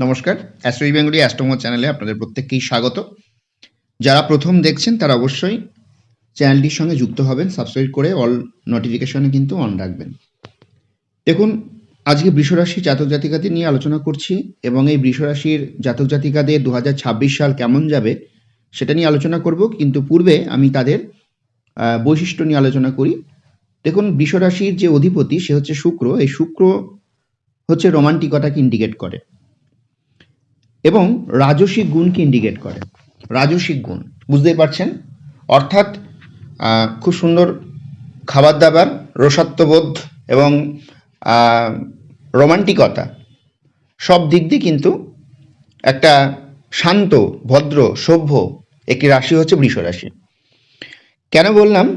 নমস্কার, astro Bengali অ্যাস্ট্রোমো চ্যানেলে আপনাদের প্রত্যেককেই স্বাগত। যারা প্রথম দেখছেন তারা অবশ্যই চ্যানেলটির সঙ্গে যুক্ত হবেন, সাবস্ক্রাইব করে অল নোটিফিকেশনে কিন্তু অন রাখবেন। দেখুন, আজকে বৃষরাশি জাতক জাতিকাদের নিয়ে আলোচনা করছি এবং এই বৃষরাশির জাতক জাতিকাদের 2026 সাল কেমন যাবে সেটা নিয়ে আলোচনা করব, কিন্তু পূর্বে আমি তাদের বৈশিষ্ট্য নিয়ে আলোচনা করি। দেখুন, বৃষরাশির যে অধিপতি সে হচ্ছে শুক্র। এই শুক্র হচ্ছে রোমান্টিকতাকে ইন্ডিকেট করে এবং রাজসিক গুণকে ইন্ডিকেট করে। রাজসিক গুণ বুঝতেই পারছেন, অর্থাৎ খুব সুন্দর খাবার দাবার, রসত্ববোধ এবং রোমান্টিকতা সব দিক দিয়ে কিন্তু একটা শান্ত, ভদ্র, সভ্য একটি রাশি হচ্ছে বৃষ রাশি। কেন বললাম?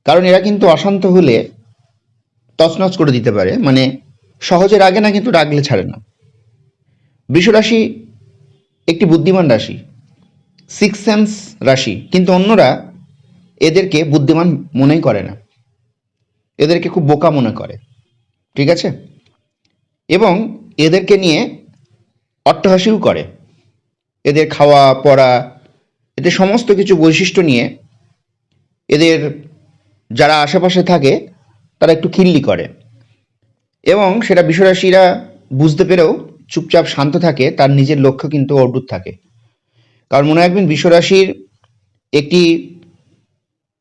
কারণ এরা কিন্তু অশান্ত হলে তছনছ করে দিতে পারে, মানে সহজে রাগে না, কিন্তু রাগলে ছাড়ে না। বৃষ রাশি একটি বুদ্ধিমান রাশি, সিক্স সেন্স রাশি, কিন্তু অন্যরা এদেরকে বুদ্ধিমান মনেই করে না, এদেরকে খুব বোকা মনে করে, ঠিক আছে? এবং এদেরকে নিয়ে অট্টহাসিও করে। এদের খাওয়া পড়া, এদের সমস্ত কিছু বৈশিষ্ট্য নিয়ে এদের যারা আশেপাশে থাকে তারা একটু খিল্লি করে, এবং সেটা বৃষরাশিরা বুঝতে পেরেও চুপচাপ শান্ত থাকে, তার নিজের লক্ষ্য কিন্তু অটুট থাকে। কারণ মনে রাখবেন, বৃষরাশির একটি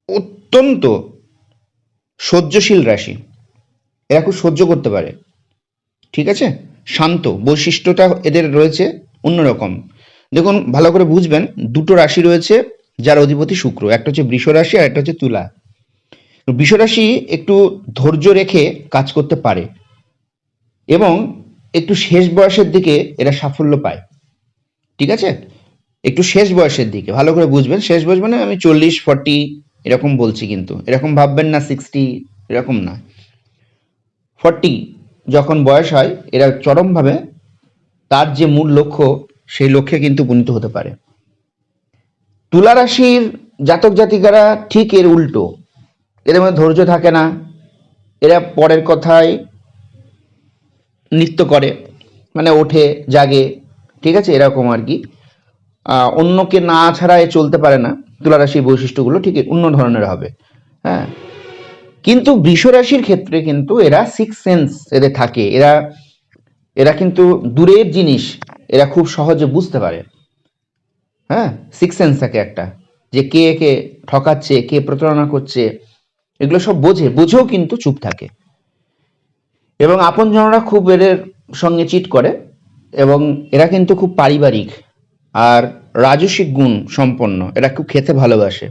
অত্যন্ত সহ্যশীল রাশি, এরা খুব সহ্য করতে পারে, ঠিক আছে? শান্ত বৈশিষ্ট্যটা এদের রয়েছে অন্যরকম। দেখুন, ভালো করে বুঝবেন, দুটো রাশি রয়েছে যার অধিপতি শুক্র, একটা হচ্ছে বৃষ রাশি আর একটা হচ্ছে তুলা। বৃষ রাশি একটু ধৈর্য রেখে কাজ করতে পারে এবং একটু শেষ বয়সের দিকে এরা সাফল্য পায়, ঠিক আছে? একটু শেষ বয়সের দিকে ভালো করে বুঝবেন, শেষ বয়স মানে আমি 40-40 এরকম বলছি, কিন্তু এরকম ভাববেন না 60, এরকম না। 40 যখন বয়স হয় এরা চরমভাবে তার যে মূল লক্ষ্য সেই লক্ষ্যে কিন্তু উপনীত হতে পারে। তুলা রাশির জাতক জাতিকারা ঠিক এর উল্টো, এদের মধ্যে ধৈর্য থাকে না, এরা পরের কথায় নৃত্য করে, মানে ওঠে জাগে, ঠিক আছে? এরকম আর কি। অন্যকে না ছাড়াই চলতে পারে না। তুলা রাশির বৈশিষ্ট্যগুলো ঠিক অন্য ধরনের হবে, হ্যাঁ। কিন্তু বৃষ রাশির ক্ষেত্রে কিন্তু এরা সিক্স সেন্স এদের থাকে, এরা কিন্তু দূরের জিনিস এরা খুব সহজে বুঝতে পারে, হ্যাঁ। সিক্স সেন্স থাকে একটা, যে কে কে ঠকাচ্ছে, কে প্রতারণা করছে, এগুলো সব বুঝেও কিন্তু চুপ থাকে। এবং আপনজনরা খুব এদের সঙ্গে চিট করে, এবং এরা কিন্তু খুব পারিবারিক আর রাজসিক গুণ সম্পন্ন, এরা খুব খেতে ভালোবাসে,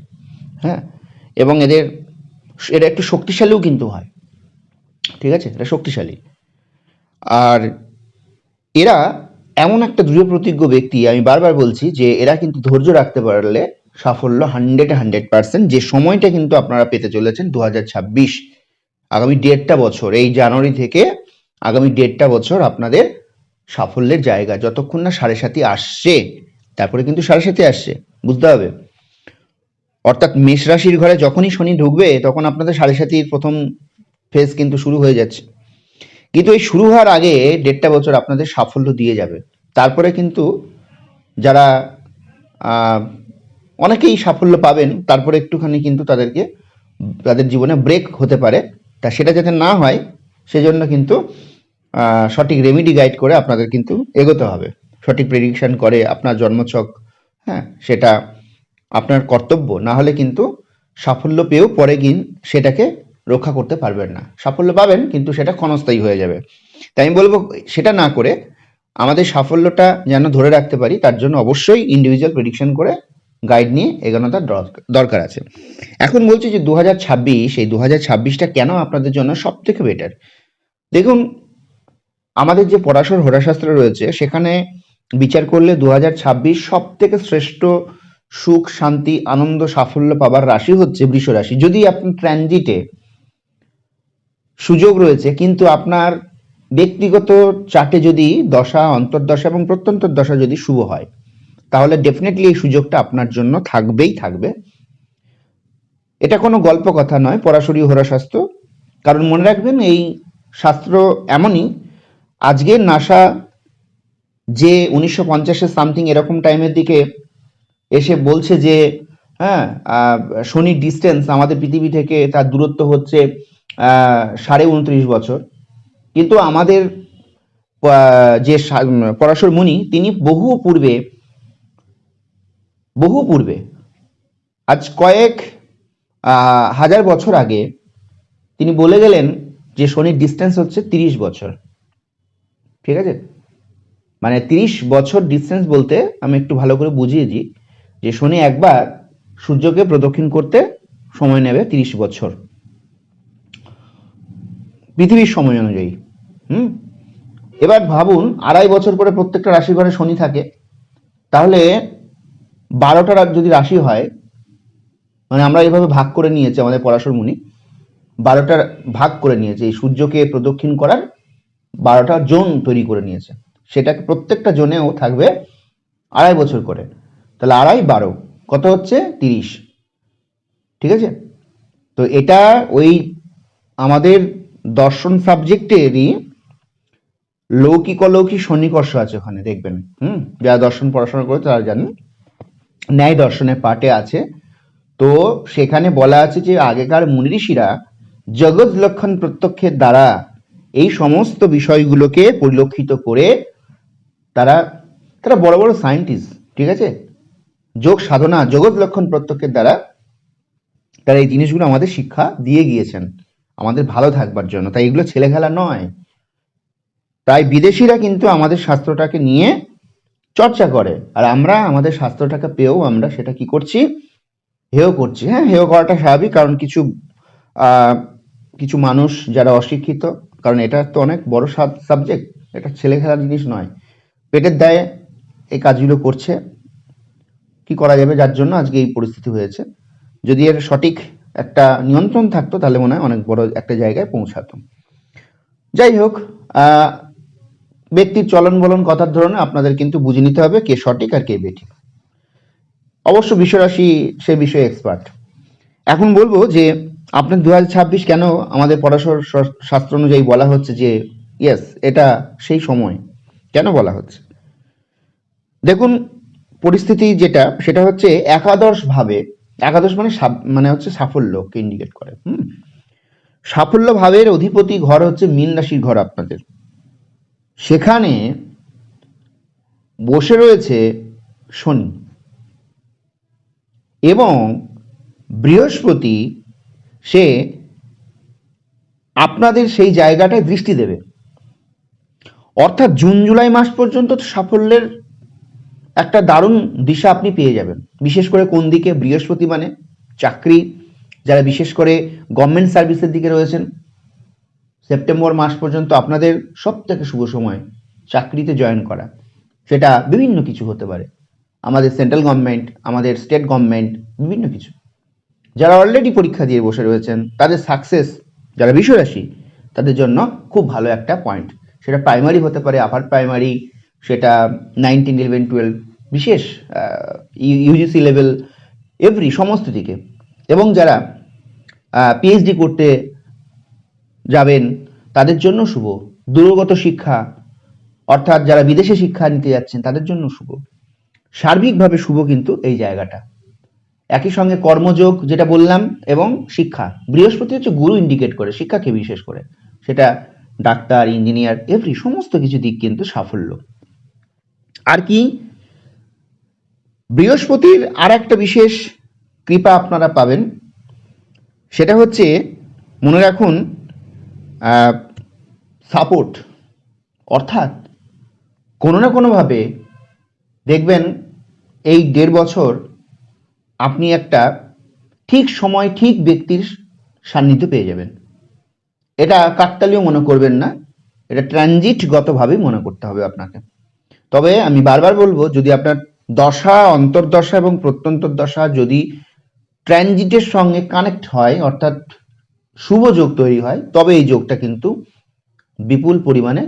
হ্যাঁ। এবং এরা একটু শক্তিশালীও কিন্তু হয়, ঠিক আছে? এরা শক্তিশালী। আর এরা এমন একটা দৃঢ় প্রতিজ্ঞ ব্যক্তি, আমি বারবার বলছি যে এরা কিন্তু ধৈর্য রাখতে পারলে সাফল্য 100% যে সময়টা কিন্তু আপনারা পেতে চলেছেন 2026, আগামী 1.5 বছর, এই জানুয়ারি থেকে আগামী 1.5 বছর আপনাদের সাফল্যের জায়গা, যতক্ষণ না 7.5 আসছে, তারপরে কিন্তু 7.5 আসছে, বুঝতে হবে। অর্থাৎ মেষ রাশির ঘরে যখনই শনি ঢুকবে তখন আপনাদের 7.5 প্রথম ফেজ কিন্তু শুরু হয়ে যাচ্ছে। কিন্তু এই শুরু হওয়ার আগে 1.5 বছর আপনাদের সাফল্য দিয়ে যাবে। তারপরে কিন্তু যারা অনেকেই সাফল্য পাবেন, তারপরে একটুখানি কিন্তু তাদের জীবনে ব্রেক হতে পারে। তা সেটা যাতে না হয় সেজন্য কিন্তু সঠিক রেমেডি গাইড করে আপনাদের কিন্তু এগোতে হবে, সঠিক প্রেডিকশন করে আপনার জন্মছক, হ্যাঁ, সেটা আপনার কর্তব্য। না হলে কিন্তু সাফল্য পেয়েও পরে সেটাকে রক্ষা করতে পারবেন না। সাফল্য পাবেন কিন্তু সেটা ক্ষণস্থায়ী হয়ে যাবে। তাই আমি বলবো সেটা না করে আমাদের সাফল্যটা যেন ধরে রাখতে পারি, তার জন্য অবশ্যই ইন্ডিভিজুয়াল প্রেডিকশন করে গাইড নিয়ে এগোনোটা দরকার আছে। এখন বলছি যে 2026, এই 2026টা কেন আপনাদের জন্য সব থেকে বেটার। দেখুন, আমাদের যে পরাশর হোরাশাস্ত্র রয়েছে সেখানে বিচার করলে 2026 সব থেকে শ্রেষ্ঠ সুখ, শান্তি, আনন্দ, সাফল্য পাবার রাশি হচ্ছে বৃষ রাশি। যদি আপনি ট্রানজিটে সুযোগ রয়েছে, কিন্তু আপনার ব্যক্তিগত চার্টে যদি দশা, অন্তর্দশা এবং প্রত্যন্তর দশা যদি শুভ হয়, তাহলে ডেফিনেটলি এই সুযোগটা আপনার জন্য থাকবেই থাকবে। এটা কোনো গল্প কথা নয়, পরাশরী হোরাশাস্ত্র। কারণ মনে রাখবেন, এই শাস্ত্র এমনই, আজকের নাসা যে 1950-এর সামথিং এরকম টাইমের দিকে এসে বলছে যে হ্যাঁ শনির ডিস্টেন্স আমাদের পৃথিবী থেকে তার দূরত্ব হচ্ছে 29.5 বছর, কিন্তু আমাদের যে পরাশর মুনি তিনি বহু পূর্বে আজ কয়েক হাজার বছর আগে তিনি বলে গেলেন যে শনির ডিস্টেন্স হচ্ছে 30 বছর। ঠিক আছে, মানে 30 বছর ডিস্টেন্স বলতে আমি একটু ভালো করে বুঝিয়ে দিই যে শনি একবার সূর্যকে প্রদক্ষিণ করতে সময় নেবে 30 বছর পৃথিবীর সময় অনুযায়ী। এবার ভাবুন 2.5 বছর করে প্রত্যেকটা রাশি ঘরে শনি থাকে, তাহলে 12টা যদি রাশি হয়, মানে আমরা এইভাবে ভাগ করে নিয়েছি, আমাদের পরাশর মুনি 12টা ভাগ করে নিয়েছে, এই সূর্যকে প্রদক্ষিণ করার 12টা জোন তৈরি করে নিয়েছে, সেটাকে প্রত্যেকটা জোনেও থাকবে 2.5 বছর করে, তাহলে 2.5 কত হচ্ছে 30। ঠিক আছে, তো এটা ওই আমাদের দর্শন সাবজেক্টেরই লৌকিক অলৌকিক সন্নিকর্ষ আছে ওখানে, দেখবেন যারা দর্শন পড়াশোনা করে তারা জানেন, ন্যায় দর্শনের পাঠে আছে। তো সেখানে বলা আছে যে আগেকার মুনি ঋষিরা জগৎ লক্ষণ প্রত্যক্ষের দ্বারা এই সমস্ত বিষয়গুলোকে পরিলক্ষিত করে তারা বড় বড় সায়েন্টিস্ট, ঠিক আছে, যোগ সাধনা জগৎ লক্ষণ প্রত্যক্ষের দ্বারা তারা এই জিনিসগুলো আমাদের শিক্ষা দিয়ে গিয়েছেন আমাদের ভালো থাকবার জন্য। তাই এগুলো ছেলে খেলা নয়। তাই বিদেশিরা কিন্তু আমাদের শাস্ত্রটাকে নিয়ে চর্চা করে, আর আমরা আমাদের শাস্ত্রটাকে পেয়েও আমরা সেটা কি করছি, হেয় করছি। হ্যাঁ, হেয় করাটা স্বাভাবিক, কারণ কিছু মানুষ যারা অশিক্ষিত, কারণ এটা তো অনেক বড় সাবজেক্ট, এটা ছেলে খেলার জিনিস নয়, পেটের দায়ে এই কাজগুলো করছে। কি করা যাবে, যার জন্য আজকে এই পরিস্থিতি হয়েছে। যদি এর সঠিক একটা নিয়ন্ত্রণ থাকতো তাহলে মনে হয় অনেক বড় একটা জায়গায় পৌঁছাতো। যাই হোক, ব্যক্তির চলন বলন কথার ধরনে আপনাদের কিন্তু বুঝে নিতে হবে কে সঠিক আর কে বেঠিক। অবশ্য বিশ্বরাশি সে বিষয়ে এক্সপার্ট। এখন বলবো যে আপনার 2026 কেন আমাদের পরাশর শাস্ত্র অনুযায়ী বলা হচ্ছে যে ইয়েস এটা সেই সময়, কেন বলা হচ্ছে। দেখুন পরিস্থিতি যেটা, সেটা হচ্ছে একাদশ ভাবে, একাদশ মানে হচ্ছে সাফল্যকে ইন্ডিকেট করে। সাফল্য ভাবের অধিপতি ঘর হচ্ছে মীন রাশির ঘর আপনাদের, সেখানে বসে রয়েছে শনি এবং বৃহস্পতি, সে আপনাদের সেই জায়গাটায় দৃষ্টি দেবে। অর্থাৎ জুন জুলাই মাস পর্যন্ত সাফল্যের একটা দারুণ দিশা আপনি পেয়ে যাবেন। বিশেষ করে কোন দিকে, বৃহস্পতি মানে চাকরি, যারা বিশেষ করে গভর্নমেন্ট সার্ভিসের দিকে রয়েছেন, সেপ্টেম্বর মাস পর্যন্ত আপনাদের সব থেকে শুভ সময় চাকরিতে জয়েন করা। সেটা বিভিন্ন কিছু হতে পারে, আমাদের সেন্ট্রাল গভর্নমেন্ট, আমাদের স্টেট গভর্নমেন্ট, বিভিন্ন কিছু। যারা অলরেডি পরীক্ষা দিয়ে বসে রয়েছেন তাদের সাকসেস, যারা বিশ্বরাশি তাদের জন্য খুব ভালো একটা পয়েন্ট। সেটা প্রাইমারি হতে পারে, আপার প্রাইমারি, সেটা 9, 10, 11, 12, বিশেষ ইউজিসি লেভেল, এভরি সমস্ত দিকে। এবং যারা পিএইচডি করতে যাবেন তাদের জন্য শুভ। দূরগত শিক্ষা, অর্থাৎ যারা বিদেশে শিক্ষা নিতে যাচ্ছেন তাদের জন্য শুভ। সার্বিকভাবে শুভ কিন্তু এই জায়গাটা। একই সঙ্গে কর্মযোগ যেটা বললাম, এবং শিক্ষা, বৃহস্পতি হচ্ছে গুরু ইন্ডিকেট করে শিক্ষাকে, বিশেষ করে সেটা ডাক্তার, ইঞ্জিনিয়ার, এভরি সমস্ত কিছু দিক কিন্তু সাফল্য। আর কি, বৃহস্পতির আর একটা বিশেষ কৃপা আপনারা পাবেন, সেটা হচ্ছে মনে রাখুন সাপোর্ট। অর্থাৎ কোনো না কোনোভাবে দেখবেন এই 1.5 বছর আপনি একটা ঠিক সময় ঠিক ব্যক্তির সান্নিধ্য পেয়ে যাবেন। এটা কাকতালীয় মনে করবেন না, এটা ট্রানজিটগতভাবেই মনে করতে হবে আপনাকে। তবে আমি বারবার বলবো, যদি আপনার দশা, অন্তর্দশা এবং প্রত্যন্তর দশা যদি ট্রানজিটের সঙ্গে কানেক্ট হয়, অর্থাৎ শুভ যোগ তৈরি হয়, তবে এই যোগটা কিন্তু বিপুল পরিমাণে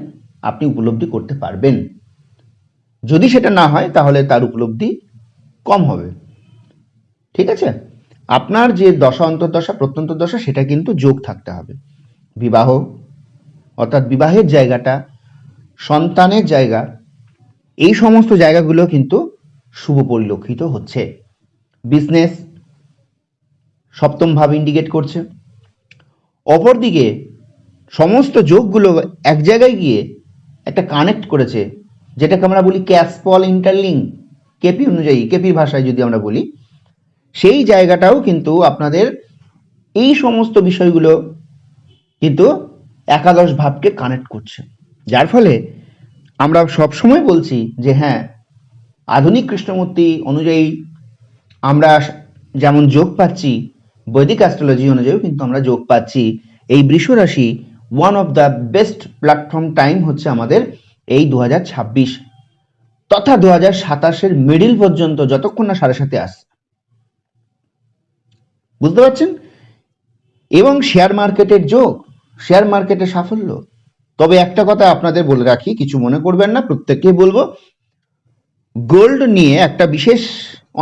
আপনি উপলব্ধি করতে পারবেন। যদি সেটা না হয় তাহলে তার উপলব্ধি কম হবে। ঠিক আছে, আপনার যে দশা, অন্তর্দশা, প্রত্যন্তর দশা, সেটা কিন্তু যোগ থাকতে হবে। বিবাহ, অর্থাৎ বিবাহের জায়গাটা, সন্তানের জায়গা, এই সমস্ত জায়গাগুলো কিন্তু শুভ পরিলক্ষিত হচ্ছে। বিজনেস সপ্তম ভাব ইন্ডিকেট করছে। অপরদিকে সমস্ত যোগগুলো এক জায়গায় গিয়ে একটা কানেক্ট করেছে, যেটাকে আমরা বলি ক্যাসপল ইন্টারলিঙ্ক, কেপি অনুযায়ী, কেপির ভাষায় যদি আমরা বলি, সেই জায়গাটাও কিন্তু আপনাদের এই সমস্ত বিষয়গুলো কিন্তু একাদশ ভাবকে কানেক্ট করছে। যার ফলে আমরা সবসময় বলছি যে হ্যাঁ, আধুনিক কৃষ্ণমূর্তি অনুযায়ী আমরা যেমন যোগ পাচ্ছি, বৈদিক অ্যাস্ট্রোলজি অনুযায়ীও কিন্তু আমরা যোগ পাচ্ছি। এই বৃষ রাশি one of the best platform time হচ্ছে আমাদের এই 2026 তথা 2027 মিডিল পর্যন্ত, যতক্ষণ না 7.5 আসছে। বুঝতে পারছেন? এবং শেয়ার মার্কেটের যোগ, শেয়ার মার্কেটের সাফল্য। তবে একটা কথা আপনাদের বলে রাখি, কিছু মনে করবেন না, প্রত্যেককে বলবো, গোল্ড নিয়ে একটা বিশেষ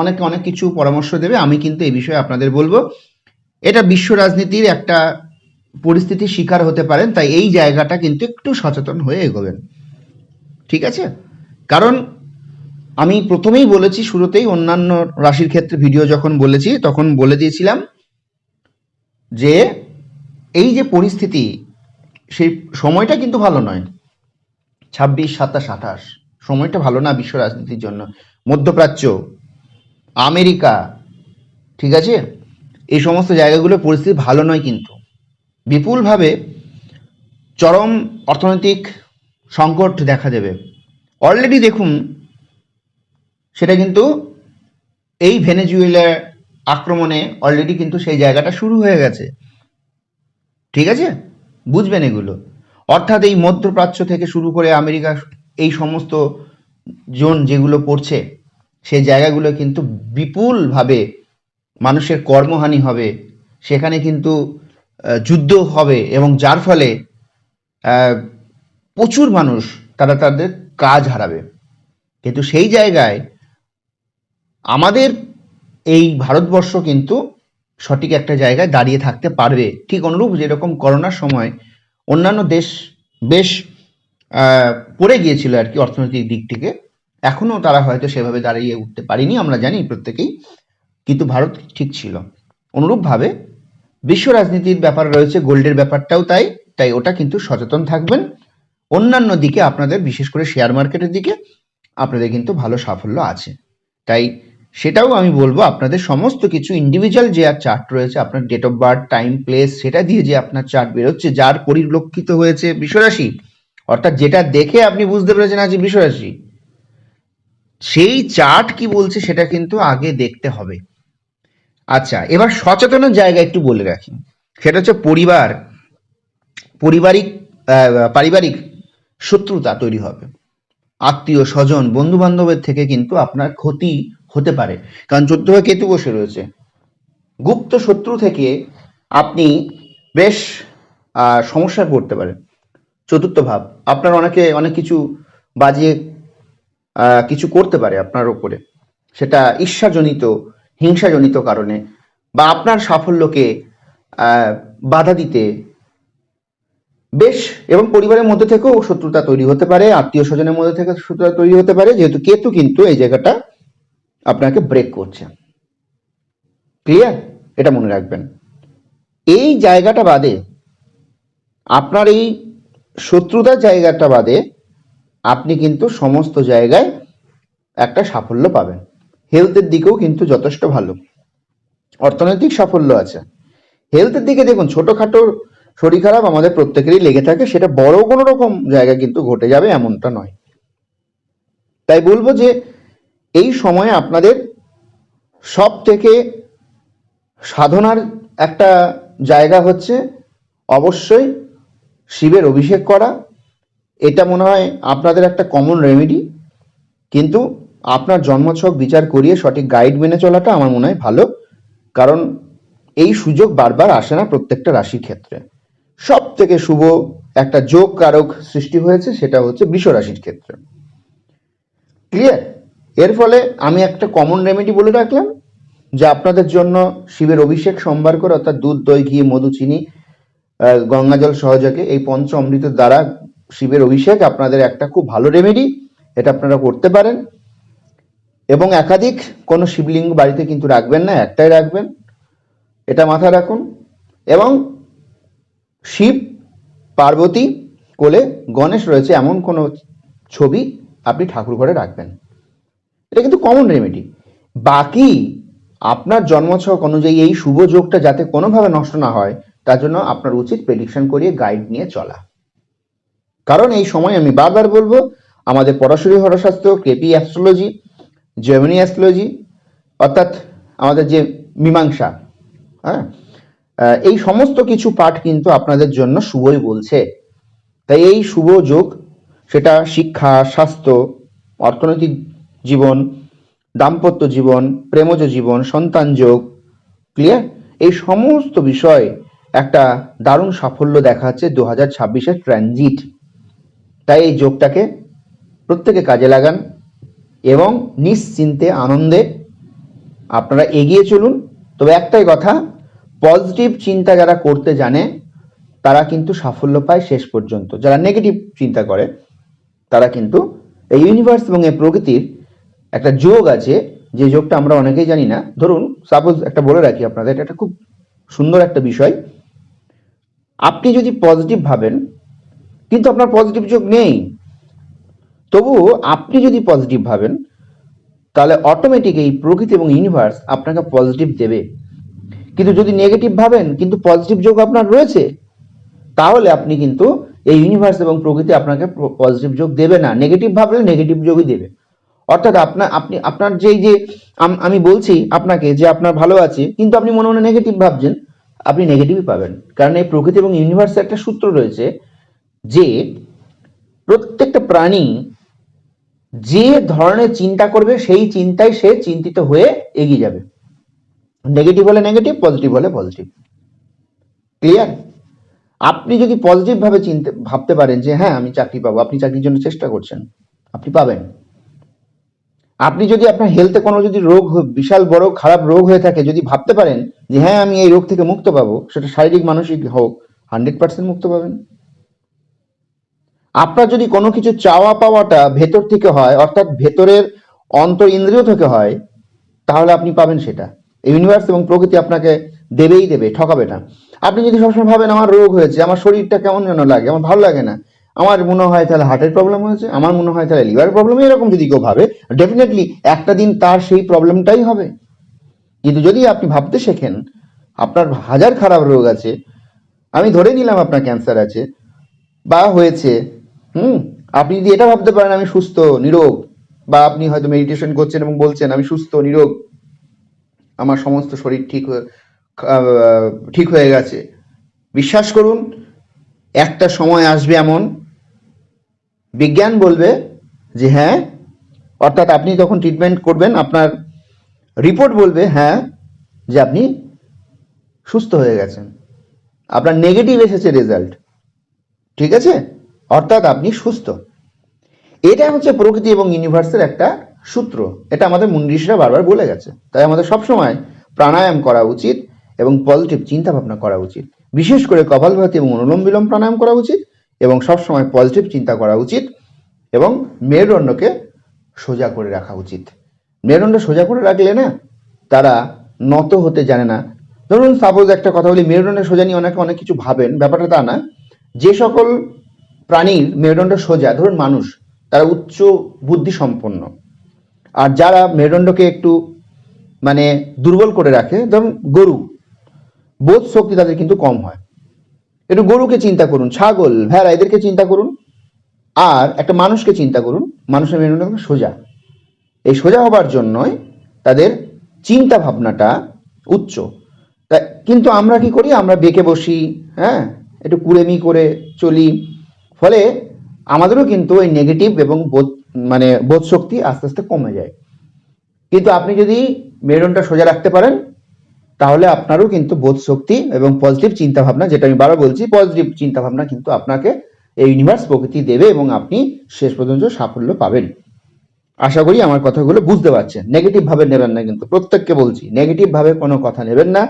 অনেক কিছু পরামর্শ দেবে, আমি কিন্তু এই বিষয়ে আপনাদের বলবো, এটা বিশ্ব রাজনীতির একটা পরিস্থিতির শিকার হতে পারেন, তাই এই জায়গাটা কিন্তু একটু সচেতন হয়ে এগোবেন, ঠিক আছে? কারণ আমি প্রথমেই বলেছি, শুরুতেই অন্যান্য রাশির ক্ষেত্রে ভিডিও যখন বলেছি তখন বলে দিয়েছিলাম যে এই যে পরিস্থিতি, সেই সময়টা কিন্তু ভালো নয়। 26, 27, 28 সময়টা ভালো না বিশ্ব রাজনীতির জন্য। মধ্যপ্রাচ্য, আমেরিকা, ঠিক আছে, এই সমস্ত জায়গাগুলো পরিস্থিতি ভালো নয়, কিন্তু বিপুলভাবে চরম অর্থনৈতিক সংকট দেখা দেবে। অলরেডি দেখুন, সেটা কিন্তু এই ভেনেজুয়েলার আক্রমণে অলরেডি কিন্তু সেই জায়গাটা শুরু হয়ে গেছে, ঠিক আছে? বুঝবেন এগুলো। অর্থাৎ এই মধ্যপ্রাচ্য থেকে শুরু করে আমেরিকা, এই সমস্ত জোন যেগুলো পড়ছে, সেই জায়গাগুলো কিন্তু বিপুলভাবে মানুষের কর্মহানি হবে, সেখানে কিন্তু যুদ্ধ হবে, এবং যার ফলে প্রচুর মানুষ তারা তাদের কাজ হারাবে। কিন্তু সেই জায়গায় আমাদের এই ভারতবর্ষ কিন্তু সঠিক একটা জায়গায় দাঁড়িয়ে থাকতে পারবে, ঠিক অনুরূপ যেরকম করোনার সময় অন্যান্য দেশ বেশ পড়ে গিয়েছিল আর কি অর্থনৈতিক দিক থেকে, এখনো তারা হয়তো সেভাবে দাঁড়িয়ে উঠতে পারেনি, আমরা জানি প্রত্যেকেই, কিন্তু ভারত ঠিক ছিল। অনুরূপভাবে বিশ্ব রাজনীতির ব্যাপার রয়েছে, গোল্ডের ব্যাপারটাও তাই, তাই ওটা কিন্তু সচেতন থাকবেন। অন্যান্য দিকে আপনাদের, বিশেষ করে শেয়ার মার্কেটের দিকে আপনাদের কিন্তু ভালো সাফল্য আছে, তাই সেটাও আমি বলবো আপনাদের সমস্ত কিছু ইন্ডিভিজুয়াল যে চার্ট রয়েছে, আপনার date of birth, time, place, সেটা দিয়ে যে আপনার চার্ট বেরোচ্ছে, যার পরিলক্ষিত হয়েছে বৃষরাশি, অর্থাৎ যেটা দেখে আপনি বুঝতে পেরেছেন আজ বৃষরাশি, সেই চার্ট কি বলছে সেটা কিন্তু আগে দেখতে হবে। আচ্ছা, এবার সচেতনের জায়গা একটু বলে রাখি, সেটা হচ্ছে পারিবারিক শত্রুতা তৈরি হবে, আত্মীয় স্বজন, বন্ধু বান্ধবের থেকে কিন্তু আপনার ক্ষতি হতে পারে, কারণ 14 কেতু বসে রয়েছে। গুপ্ত শত্রু থেকে আপনি বেশ সমস্যায় পড়তে পারেন। চতুর্থ ভাব আপনার অনেক কিছু বাজিয়ে কিছু করতে পারে আপনার উপরে, সেটা ঈর্ষাজনিত, হিংসাজনিত কারণে, বা আপনার সাফল্যকে বাধা দিতে বেশ, এবং পরিবারের মধ্যে থেকেও শত্রুতা তৈরি হতে পারে, আত্মীয় স্বজনের মধ্যে থেকে শত্রুতা তৈরি হতে পারে, যেহেতু কেতু কিন্তু এই জায়গাটা আপনাকে ব্রেক করছে। ক্লিয়ার? এটা মনে রাখবেন। এই জায়গাটা বাদে, আপনার এই শত্রুতার জায়গাটা বাদে, আপনি কিন্তু সমস্ত জায়গায় একটা সাফল্য পাবেন। হেলথের দিকেও কিন্তু যথেষ্ট ভালো, অর্থনৈতিক সাফল্য আছে। হেলথের দিকে দেখুন, ছোটখাটো শরীর খারাপ আমাদের প্রত্যেকেরই লেগে থাকে, সেটা বড় কোনো রকম জায়গা কিন্তু ঘটে যাবে এমনটা নয়। তাই বলবো যে এই সময়ে আপনাদের সব থেকে সাধনার একটা জায়গা হচ্ছে অবশ্যই শিবের অভিষেক করা। এটা মনে হয় আপনাদের একটা কমন রেমেডি, কিন্তু আপনার জন্মছক বিচার করিয়ে সঠিক গাইড মেনে চলাটা আমার মনে হয় ভালো, কারণ এই সুযোগ বারবার আসে না প্রত্যেকটা রাশির ক্ষেত্রে। সব থেকে শুভ একটা যোগ কারক সৃষ্টি হয়েছে, সেটা হচ্ছে বৃষ রাশির ক্ষেত্রে। ক্লিয়ার? এর ফলে আমি একটা কমন রেমেডি বলে রাখলাম, যে আপনাদের জন্য শিবের অভিষেক সোমবার করে, অর্থাৎ দুধ, দই, ঘি, মধু, চিনি, গঙ্গাজল সহযোগে এই পঞ্চ অমৃতের দ্বারা শিবের অভিষেক আপনাদের একটা খুব ভালো রেমেডি। এটা আপনারা করতে পারেন। এবং একাধিক কোনো শিবলিঙ্গ বাড়িতে কিন্তু রাখবেন না, একটাই রাখবেন, এটা মাথায় রাখুন। এবং শিব, পার্বতী, কোলে গণেশ রয়েছে এমন কোনো ছবি আপনি ঠাকুর ঘরে রাখবেন। এটা কিন্তু কমন রেমেডি। বাকি আপনার জন্মছক অনুযায়ী এই শুভ যোগটা যাতে কোনোভাবে নষ্ট না হয় তার জন্য আপনার উচিত প্রেডিকশন করিয়ে গাইড নিয়ে চলা। কারণ এই সময় আমি বারবার বলবো, আমাদের পরাশরী হরশাস্ত্র, কেপি অ্যাস্ট্রোলজি, জেমিনি অ্যাস্ট্রোলজি, অর্থাৎ আমাদের যে মীমাংসা, হ্যাঁ, এই সমস্ত কিছু পাঠ কিন্তু আপনাদের জন্য শুভই বলছে। তাই এই শুভ যোগ, সেটা শিক্ষা, স্বাস্থ্য, অর্থনৈতিক জীবন, দাম্পত্য জীবন, প্রেমজ জীবন, সন্তান যোগ, ক্লিয়ার, এই সমস্ত বিষয় একটা দারুণ সাফল্য দেখাচ্ছে 2026-এর ট্রানজিট। তাই এই যোগটাকে প্রত্যেকে কাজে লাগান এবং নিশ্চিন্তে আনন্দে আপনারা এগিয়ে চলুন। তবে একটাই কথা, পজিটিভ চিন্তা যারা করতে জানে তারা কিন্তু সাফল্য পায় শেষ পর্যন্ত। যারা নেগেটিভ চিন্তা করে তারা কিন্তু, এই ইউনিভার্স এবং এই প্রকৃতির একটা যোগ আছে, যে যোগটা আমরা অনেকেই জানি না। ধরুন সাপোজ একটা বলে রাখি আপনাদের, এটা খুব সুন্দর একটা বিষয়। আপনি যদি পজিটিভ ভাবেন কিন্তু আপনার পজিটিভ যোগ নেই, তবুও আপনি যদি পজিটিভ ভাবেন তাহলে অটোমেটিক এই প্রকৃতি এবং ইউনিভার্স আপনাকে পজিটিভ দেবে। কিন্তু যদি নেগেটিভ ভাবেন কিন্তু পজিটিভ যোগ আপনার রয়েছে, তাহলে আপনি কিন্তু এই ইউনিভার্স এবং প্রকৃতি আপনাকে পজিটিভ যোগ দেবে না, নেগেটিভ ভাবলে নেগেটিভ যোগই দেবে। অর্থাৎ আপনার যে আমি বলছি আপনাকে যে আপনার ভালো আছে, কিন্তু আপনি মনে মনে নেগেটিভ ভাবছেন, আপনি নেগেটিভই পাবেন। কারণ এই প্রকৃতি এবং ইউনিভার্সের একটা সূত্র রয়েছে যে প্রত্যেকটা প্রাণী যে ধরনের চিন্তা করবে সেই চিন্তায় সে চিন্তিত হয়ে এগিয়ে যাবে। নেগেটিভ হলে নেগেটিভ, পজিটিভ হলে পজিটিভ। ক্লিয়ার? আপনি যদি পজিটিভ ভাবে ভাবতে পারেন যে হ্যাঁ আমি চাকরি পাবো, আপনি চাকরির জন্য চেষ্টা করছেন, আপনি পাবেন। আপনি যদি আপনার হেলথে কোনো যদি রোগ, বিশাল বড় খারাপ রোগ হয়ে থাকে, যদি ভাবতে পারেন যে হ্যাঁ আমি এই রোগ থেকে মুক্ত পাবো, সেটা শারীরিক মানসিক হোক, 100% মুক্ত পাবেন। আপনার যদি কোনো কিছু চাওয়া পাওয়াটা ভেতর থেকে হয়, অর্থাৎ ভেতরের অন্তর ইন্দ্রিয় থেকে হয়, তাহলে আপনি পাবেন সেটা। ইউনিভার্স এবং প্রকৃতি আপনাকে দেবেই দেবে, ঠকাবে না। আপনি যদি সবসময় ভাবেন আমার রোগ হয়েছে, আমার শরীরটা কেমন যেন লাগে, আমার ভালো লাগে না, আমার মনে হয় তাহলে হার্টের প্রবলেম হয়েছে, আমার মনে হয় তাহলে লিভার প্রবলেম, এরকম যদি কেউ ভাবে, ডেফিনেটলি একটা দিন তার সেই প্রবলেমটাই হবে। কিন্তু যদি আপনি ভাবতে শেখেন আপনার হাজার খারাপ রোগ আছে, আমি ধরে নিলাম আপনার ক্যান্সার আছে বা হয়েছে, আপনি যদি এটা ভাবতে পারেন আমি সুস্থ নিরোগ, বা আপনি হয়তো মেডিটেশন করছেন এবং বলছেন আমি সুস্থ নিরোগ, আমার সমস্ত শরীর ঠিক হয়ে গেছে, বিশ্বাস করুন একটা সময় আসবে এমন, বিজ্ঞান বলবে যে হ্যাঁ, অর্থাৎ আপনি যখন ট্রিটমেন্ট করবেন আপনার রিপোর্ট বলবে হ্যাঁ যে আপনি সুস্থ হয়ে গেছেন, আপনার নেগেটিভ এসেছে রেজাল্ট, ঠিক আছে, অর্থাৎ আপনি সুস্থ। এটা হচ্ছে প্রকৃতি এবং ইউনিভার্সের একটা সূত্র, এটা আমাদের মুনিঋষিরা বারবার বলে গেছে। তাই আমাদের সবসময় প্রাণায়াম করা উচিত এবং পজিটিভ চিন্তা ভাবনা করা উচিত, বিশেষ করে কপালভাতি এবং অনুলোম বিলোম প্রাণায়াম করা উচিত এবং সবসময় পজিটিভ চিন্তা করা উচিত এবং মেরুদণ্ডকে সোজা করে রাখা উচিত। মেরুদণ্ড সোজা করে রাখলে না, তারা নত হতে জানে না। ধরুন সাপোজ একটা কথা বলি, মেরুদণ্ডের সোজা নিয়ে অনেকে অনেক কিছু ভাবেন, ব্যাপারটা তা না। যে সকল প্রাণীর মেরুদণ্ড সোজা, ধরুন মানুষ, তারা উচ্চ বুদ্ধি সম্পন্ন, আর যারা মেরুদণ্ডকে একটু মানে দুর্বল করে রাখে, ধরুন গরু, বোধ শক্তি তাদের কিন্তু কম হয়। একটু গরুকে চিন্তা করুন, ছাগল, ভেড়া, এদেরকে চিন্তা করুন, আর একটা মানুষকে চিন্তা করুন, মানুষের মেরুদণ্ড সোজা। এই সোজা হবার জন্যই তাদের চিন্তা ভাবনাটা উচ্চ। তা কিন্তু আমরা কি করি, আমরা বেঁকে বসি, হ্যাঁ, একটু কুড়েমি করে চলি, ফলে আমাদেরও কিন্তু ওই নেগেটিভ এবং বোধ শক্তি আস্তে আস্তে কমে যায়। কিন্তু আপনি যদি মেরুদণ্ডটা সোজা রাখতে পারেন তাহলে আপনারও কিন্তু বোধ শক্তি এবং পজিটিভ চিন্তা ভাবনা, যেটা আমি বারবার বলছি, পজিটিভ চিন্তা ভাবনা কিন্তু আপনাকে এই ইউনিভার্স প্রকৃতি দেবে এবং আপনি শেষ পর্যন্ত সাফল্য পাবেন। আশা করি আমার কথাগুলো বুঝতে পারছেন। নেগেটিভ ভাবে নেবেন না, কিন্তু প্রত্যেককে বলছি নেগেটিভ ভাবে কোনো কথা নেবেন না,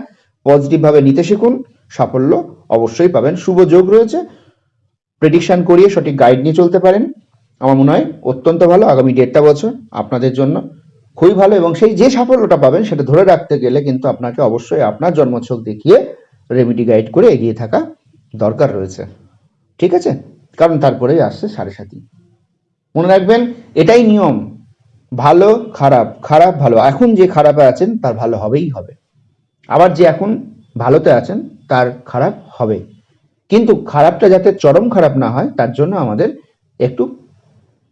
পজিটিভ ভাবে নিতে শিখুন, সাফল্য অবশ্যই পাবেন। শুভ যোগ রয়েছে, প্রেডিকশন করিয়ে সঠিক গাইড নিয়ে চলতে পারেন। আমার মনে হয় অত্যন্ত ভালো। আগামী 1.5টা বছর আপনাদের জন্য খুবই ভালো, এবং সেই যে সাফল্যটা পাবেন সেটা ধরে রাখতে গেলে কিন্তু আপনাকে অবশ্যই আপনার জন্মছক দেখিয়ে রেমেডি গাইড করে এগিয়ে থাকা দরকার রয়েছে, ঠিক আছে? কারণ তারপরেই আসছে সাড়ে সাতি। মনে রাখবেন, এটাই নিয়ম, ভালো খারাপ, খারাপ ভালো। এখন যে খারাপে আছেন তার ভালো হবেই হবে, আবার যে এখন ভালোতে আছেন তার খারাপ হবে। কিন্তু খারাপটা যাতে চরম খারাপ না হয় তার জন্য আমাদের একটু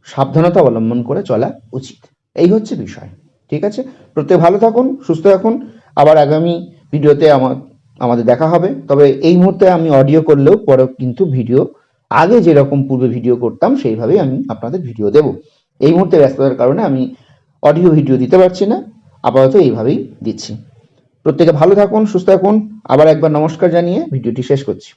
সাবধানতা অবলম্বন করে চলা উচিত। এই হচ্ছে বিষয়, ঠিক আছে? প্রত্যেকে ভালো থাকুন, সুস্থ থাকুন। আবার আগামী ভিডিওতে আমাদের দেখা হবে। তবে এই মুহূর্তে আমি অডিও করলেও পরে কিন্তু ভিডিও, আগে যেরকম পূর্বে ভিডিও করতাম সেইভাবেই আমি আপনাদের ভিডিও দেব। এই মুহূর্তে ব্যস্ততার কারণে আমি অডিও ভিডিও দিতে পারছি না, আপাতত এইভাবেই দিচ্ছি। প্রত্যেকে ভালো থাকুন, সুস্থ থাকুন। আবার একবার নমস্কার জানিয়ে ভিডিওটি শেষ করছি।